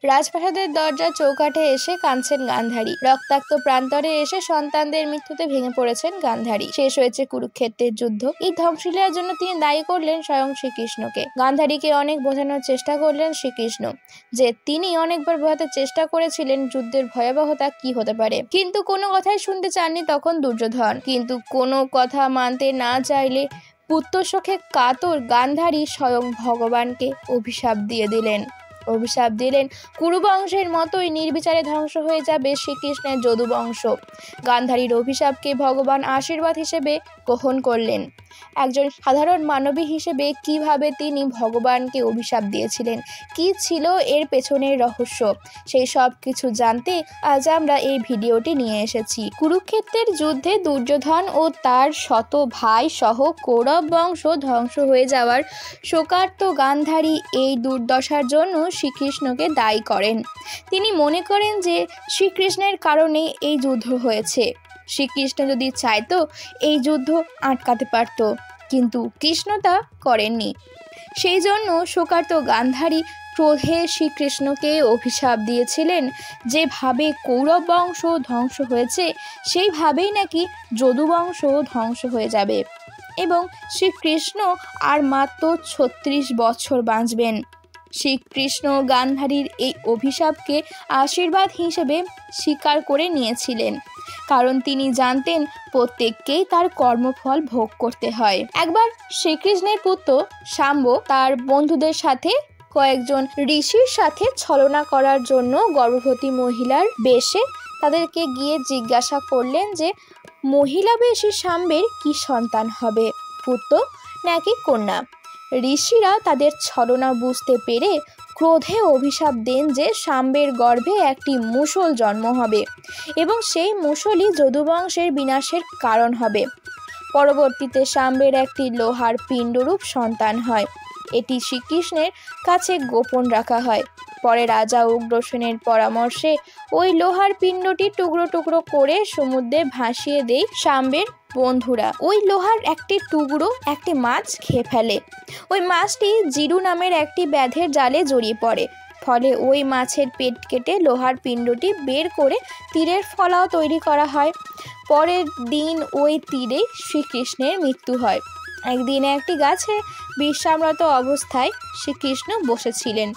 রাজপ্রাসাদের দরজার চৌকাঠে এসে কাঁদছেন গান্ধারী। রক্তাক্ত প্রান্তরে এসে সন্তানদের মৃত্যুতে ভেঙে পড়েছেন গান্ধারী। শেষ হয়েছে কুরুক্ষেত্রের যুদ্ধ। এই ধ্বংসলীলার জন্য তিনি দায়ী করলেন স্বয়ং শ্রীকৃষ্ণকে। গান্ধারীকে অনেক বোঝানোর চেষ্টা করলেন শ্রীকৃষ্ণ, যে তিনি অনেকবার বোঝাতে চেষ্টা করেছিলেন যুদ্ধের ভয়াবহতা কি হতে পারে, কিন্তু কোনো কথাই শুনতে চাননি তখন দুর্যোধন। কিন্তু কোনো কথা মানতে না চাইলে পুত্রশোকে কাতর গান্ধারী স্বয়ং ভগবানকে অভিশাপ দিলেন কুরুবংশের মতোই নির্বিচারে ধ্বংস হয়ে যাবে শ্রীকৃষ্ণের যদুবংশ। গান্ধারীর অভিশাপকে ভগবান আশীর্বাদ হিসেবে গ্রহণ করলেন। একজন সাধারণ মানবী হিসেবে কিভাবে তিনি ভগবানকে অভিশাপ দিয়েছিলেন, কি ছিল এর পেছনের রহস্য, সেই সব কিছু জানতে আজ আমরা এই ভিডিওটি নিয়ে এসেছি। কুরুক্ষেত্রের যুদ্ধে দুর্যোধন ও তার শত ভাই সহ কৌরব বংশ ধ্বংস হয়ে যাওয়ার শোকার্ত গান্ধারী এই দুর্দশার জন্য শ্রীকৃষ্ণকে দায়ী করেন। তিনি মনে করেন যে শ্রীকৃষ্ণের কারণে এই যুদ্ধ হয়েছে। শ্রীকৃষ্ণ যদি চাইতো এই যুদ্ধ আটকাতে পারত, কিন্তু কৃষ্ণ তা করেননি। সেই জন্য শোকার্ত গান্ধারী ক্রোধে শ্রীকৃষ্ণকে অভিশাপ দিয়েছিলেন, যেভাবে কৌরব বংশ ধ্বংস হয়েছে সেইভাবেই নাকি যদুবংশ ধ্বংস হয়ে যাবে এবং শ্রীকৃষ্ণ আর মাত্র 36 বছর বাঁচবেন। শ্রীকৃষ্ণ গান্ধারীর এই অভিশাপকে আশীর্বাদ হিসেবে স্বীকার করে নিয়েছিলেন, কারণ তিনি জানতেন প্রত্যেককেই তার কর্মফল ভোগ করতে হয়। একবার শ্রীকৃষ্ণের পুত্র শাম্ব তার বন্ধুদের সাথে কয়েকজন ঋষির সাথে ছলনা করার জন্য গর্ভবতী মহিলার বেশে তাদেরকে গিয়ে জিজ্ঞাসা করলেন যে মহিলা বেশে শাম্বের কি সন্তান হবে, পুত্র নাকি কন্যা। ঋষিরা তাদের ছলনা বুঝতে পেরে ক্রোধে অভিশাপ দেন যে শাম্বের গর্ভে একটি মুষল জন্ম হবে এবং সেই মুষলই যদুবংশের বিনাশের কারণ হবে। পরবর্তীতে শাম্বের একটি লোহার পিণ্ডরূপ সন্তান হয়। এটি শ্রীকৃষ্ণের কাছে গোপন রাখা হয়। পরে রাজা উগ্রসেনের পরামর্শে ওই লোহার পিণ্ডটি টুকরো টুকরো করে সমুদ্রে ভাসিয়ে দেয় শাম্বের বন্ধুরা। ওই লোহার একটি টুকরো একটি মাছ খেয়ে ফেলে। ওই মাছটি জিরু নামের একটি ব্যাধের জালে জড়িয়ে পড়ে। ফলে ওই মাছের পেট কেটে লোহার পিণ্ডটি বের করে তীরের ফলাও তৈরি করা হয়। পরের দিন ওই তীরে শ্রীকৃষ্ণের মৃত্যু হয়। একদিন একটি গাছে বিশ্রামরত অবস্থায় শ্রীকৃষ্ণ বসেছিলেন।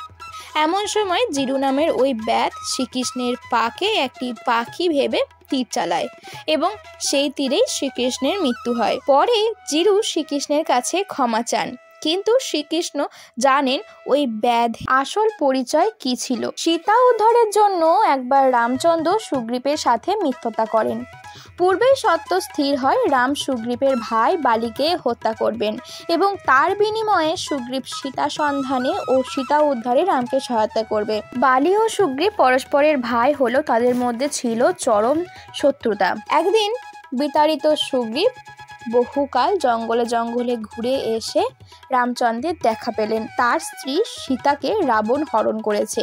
এমন সময় জিরু নামের ওই ব্যাধ শ্রীকৃষ্ণের পাকে একটি পাখি ভেবে তীর চালায় এবং সেই তীরেই শ্রীকৃষ্ণের মৃত্যু হয়। পরে জিরু শ্রীকৃষ্ণের কাছে ক্ষমা চান, কিন্তু শ্রীকৃষ্ণ জানেন ওই ব্যাধ আসল পরিচয় কি ছিল। সীতা উদ্ধারের জন্য একবার রামচন্দ্র সুগ্রীবের সাথে মিথ্যতা করেন। পূর্বেই সত্য স্থির হয় রাম সুগ্রীবের ভাই বালিকে হত্যা করবেন এবং তার বিনিময়ে সুগ্রীব সীতা সন্ধানে ও সীতা উদ্ধারে রামকে সহায়তা করবে। বালি ও সুগ্রীব পরস্পরের ভাই হলো, তাদের মধ্যে ছিল চরম শত্রুতা। একদিন বিতাড়িত সুগ্রীব বহুকাল জঙ্গলে জঙ্গলে ঘুরে এসে রামচন্দ্রের দেখা পেলেন। তার স্ত্রী সীতাকে রাবণ হরণ করেছে।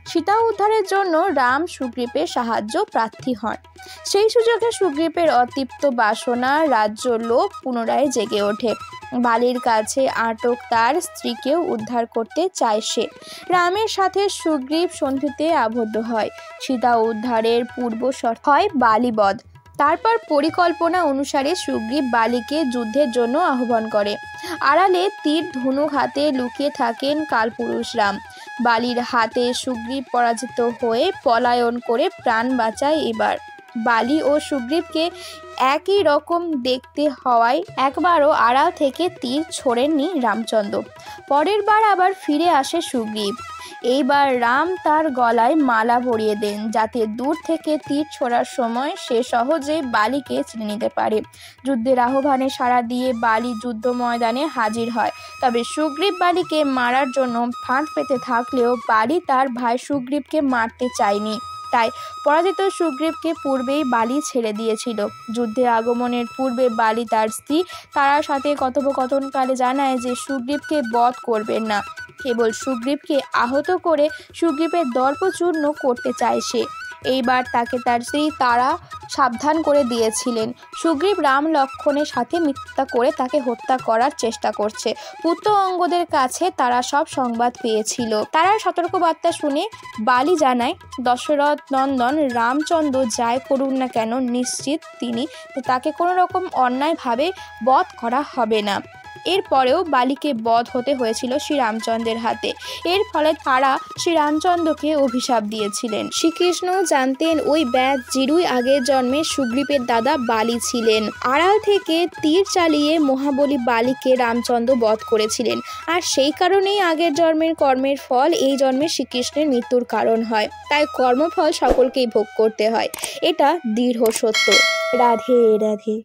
সীতা উদ্ধারের জন্য রাম সুগ্রীবের সাহায্য প্রার্থী হন। সেই সুযোগে সুগ্রীবের অতৃপ্ত বাসনা রাজ্য লোভ পুনরায় জেগে ওঠে। বালির কাছে আটক তার স্ত্রীকেও উদ্ধার করতে চায় সে। রামের সাথে সুগ্রীব সন্ধিতে আবদ্ধ হয়। সীতা উদ্ধারের পূর্ব শর্ত হয় বালিবধ। তারপর পরিকল্পনা অনুসারে সুগ্রীব বালিকে যুদ্ধের জন্য আহ্বান করে। আড়ালে তীর ধনুক হাতে লুকিয়ে থাকেন কালপুরুষ রাম। বালির হাতে সুগ্রীব পরাজিত হয়ে পলায়ন করে প্রাণ বাঁচায়। এবার বালি ও সুগ্রীবকে একই রকম দেখতে হওয়ায় একবারও আড়াল থেকে তীর ছোড়েননি রামচন্দ্র। পরের বার আবার ফিরে আসে সুগ্রীব। এইবার রাম তার গলায় মালা পরিয়ে দেন, যাতে দূর থেকে তীর ছোড়ার সময় সে সহজেই বালিকে চিনে নিতে পারে। যুদ্ধের আহ্বানে সাড়া দিয়ে বালি যুদ্ধ ময়দানে হাজির হয়। তবে সুগ্রীব বালিকে মারার জন্য ফাঁদ পেতে থাকলেও বালি তার ভাই সুগ্রীবকে মারতে চায়নি। তাই পরাজিত সুগ্রীবকে পূর্বেই বালি ছেড়ে দিয়েছিল। যুদ্ধে আগমনের পূর্বে বালি তার স্ত্রী তারার সাথে কথোপকথনকালে জানায় যে সুগ্রীবকে বধ করবেন না, কেবল সুগ্রীবকে আহত করে সুগ্রীবের দর্পচূর্ণ করতে চায় সে। এইবার তাকে তার স্ত্রী তারা সাবধান করে দিয়েছিলেন সুগ্রীব রাম লক্ষ্মণের সাথে মিথ্যা করে তাকে হত্যা করার চেষ্টা করছে। পুত্র অঙ্গদের কাছে তারা সব সংবাদ পেয়েছিল। তারা সতর্কবার্তা শুনে বালি জানায় দশরথ নন্দন রামচন্দ্র যাই করুন না কেন নিশ্চিত তিনি তাকে কোনো রকম অন্যায়ভাবে বধ করা হবে না। এরপরেও বালিকে বধ হতে হয়েছিল শ্রীরামচন্দ্রের হাতে। এর ফলে তারা শ্রীরামচন্দ্রকে অভিশাপ দিয়েছিলেন। শ্রীকৃষ্ণ জানতেন ওই ব্যাধ জিরুই আগের জন্মে সুগ্রীবের দাদা বালি ছিলেন। আড়াল থেকে তীর চালিয়ে মহাবলী বালিকে রামচন্দ্র বধ করেছিলেন। আর সেই কারণেই আগের জন্মের কর্মের ফল এই জন্মে শ্রীকৃষ্ণের মৃত্যুর কারণ হয়। তাই কর্মফল সকলকেই ভোগ করতে হয়, এটা দৃঢ় সত্য। রাধে রাধে।